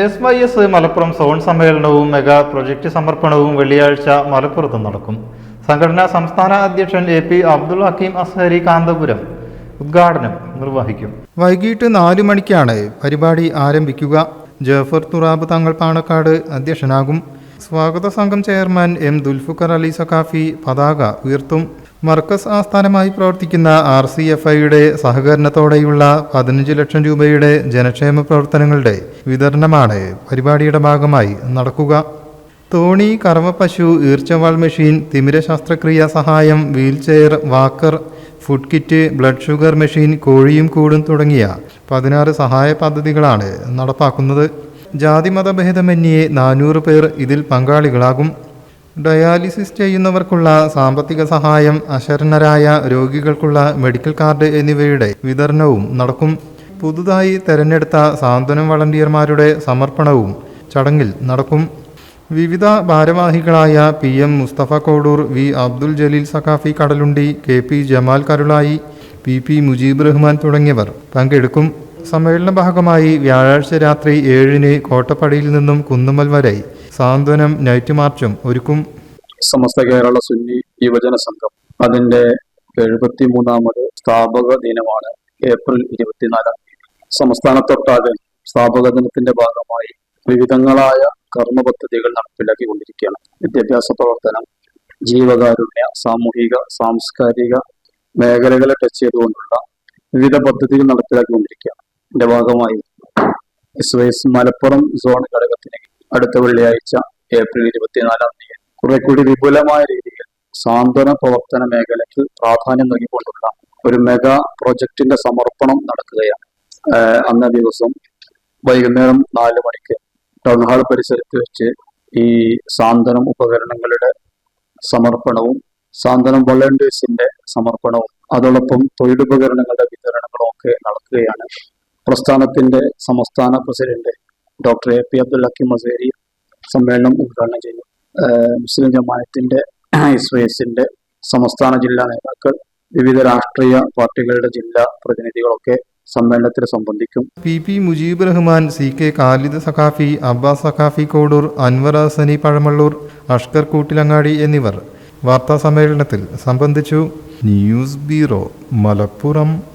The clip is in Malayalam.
SYS മലപ്പുറം സോൺ സമ്മേളനവും മെഗാ പ്രൊജക്ട് സമർപ്പണവും വെള്ളിയാഴ്ച മലപ്പുറത്ത് നടക്കും. സംഘടനാ സംസ്ഥാന അധ്യക്ഷൻ AP അബ്ദുൽ ഹക്കീം അസ്ഹരി കാന്തപുരം ഉദ്ഘാടനം നിർവഹിക്കും. വൈകിട്ട് 4 മണിക്കാണ് പരിപാടി ആരംഭിക്കുക. ജഫർ തുറാബ് തങ്ങൾ പാണക്കാട് അധ്യക്ഷനാകും. സ്വാഗത സംഘം ചെയർമാൻ M ദുൽഫുഖർ അലി സഖാഫി പതാക ഉയർത്തും. മർക്കസ് ആസ്ഥാനമായി പ്രവർത്തിക്കുന്ന RCFIയുടെ സഹകരണത്തോടെയുള്ള 15 ലക്ഷം രൂപയുടെ ജനക്ഷേമ പ്രവർത്തനങ്ങളുടെ വിതരണമാണ് പരിപാടിയുടെ ഭാഗമായി നടക്കുക. തോണി, കറവപ്പശു, ഈർച്ചവാൾ മെഷീൻ, തിമിര ശസ്ത്രക്രിയ സഹായം, wheelchair, walker, food kit, blood sugar machine, കോഴിയും കൂടും തുടങ്ങിയ 16 സഹായ പദ്ധതികളാണ് നടപ്പാക്കുന്നത്. ജാതിമത ഭേദമന്യേ 400 പേർ ഇതിൽ പങ്കാളികളാകും. ഡയാലിസിസ് ചെയ്യുന്നവർക്കുള്ള സാമ്പത്തിക സഹായം, അശരണരായ രോഗികൾക്കുള്ള മെഡിക്കൽ കാർഡ് എന്നിവയുടെ വിതരണവും നടക്കും. പുതുതായി തെരഞ്ഞെടുത്ത സാന്ത്വനം വളണ്ടിയർമാരുടെ സമർപ്പണവും ചടങ്ങിൽ നടക്കും. വിവിധ ഭാരവാഹികളായ PM Mustafa Kodur, V Abdul Jaleel Saqafi Kadalundi, KP Jamal Karulai, PP Mujeeb Rahman തുടങ്ങിയവർ പങ്കെടുക്കും. സമ്മേളന ഭാഗമായി വ്യാഴാഴ്ച രാത്രി 7-ന് കോട്ടപ്പടിയിൽ നിന്നും കുന്നുമ്മൽ വരെ സാന്ത്വനം നൈറ്റ് മാർച്ചും ഒരുക്കും. സമസ്ത കേരള സുന്നി യുവജന സംഘം അതിന്റെ 73ാമത് സ്ഥാപക ദിനമാണ് ഏപ്രിൽ 24. സംസ്ഥാനത്തൊട്ടാകെ സ്ഥാപക ദിനത്തിന്റെ ഭാഗമായി വിവിധങ്ങളായ കർമ്മ പദ്ധതികൾ നടപ്പിലാക്കിക്കൊണ്ടിരിക്കുകയാണ്. വിദ്യാഭ്യാസ പ്രവർത്തനം, ജീവകാരുണ്യ, സാമൂഹിക, സാംസ്കാരിക മേഖലകളെ ടച്ച് ചെയ്തുകൊണ്ടുള്ള വിവിധ പദ്ധതികൾ നടപ്പിലാക്കിക്കൊണ്ടിരിക്കുകയാണ്. ഇതിന്റെ ഭാഗമായി SYS മലപ്പുറം സോൺ ഘടകത്തിന് അടുത്ത വെള്ളിയാഴ്ച ഏപ്രിൽ 24 കുറെ കൂടി വിപുലമായ രീതിയിൽ സാന്ത്വന പ്രവർത്തന മേഖലയ്ക്ക് പ്രാധാന്യം നൽകിക്കൊണ്ടുള്ള ഒരു മെഗാ പ്രൊജക്ടിന്റെ സമർപ്പണം നടക്കുകയാണ്. അന്നേ ദിവസം വൈകുന്നേരം 4 മണിക്ക് ടൗൺ ഹാൾ പരിസരത്ത് വെച്ച് ഈ സാന്ത്വനം ഉപകരണങ്ങളുടെ സമർപ്പണവും സാന്ത്വനം വളണ്ടിയേഴ്സിന്റെ സമർപ്പണവും അതോടൊപ്പം തൊഴിലുപകരണങ്ങളുടെ വിതരണങ്ങളും ഒക്കെ നടക്കുകയാണ്. പ്രസ്ഥാനത്തിന്റെ സംസ്ഥാന president doctor AP Abdul Hakeem Azhari സമ്മേളനം ഉദ്ഘാടനം ചെയ്തു. മുസ്ലിം ജമാഅത്തിന്റെ SYSന്റെ സംസ്ഥാന ജില്ലാ നേതാക്കൾ, വിവിധ രാഷ്ട്രീയ പാർട്ടികളുടെ ജില്ലാ പ്രതിനിധികളൊക്കെ സമ്മേളനത്തിൽ സംബന്ധിക്കും. PP മുജീബ് റഹ്മാൻ, CK ഖാലിദ് സഖാഫി, അബ്ബാസ് സഖാഫി കോഡൂർ, അൻവർ ഹസനി പഴമള്ളൂർ, അഷ്കർ കൂട്ടിലങ്ങാടി എന്നിവർ വാർത്താ സമ്മേളനത്തിൽ സംബന്ധിച്ചു. News bureau, Malappuram.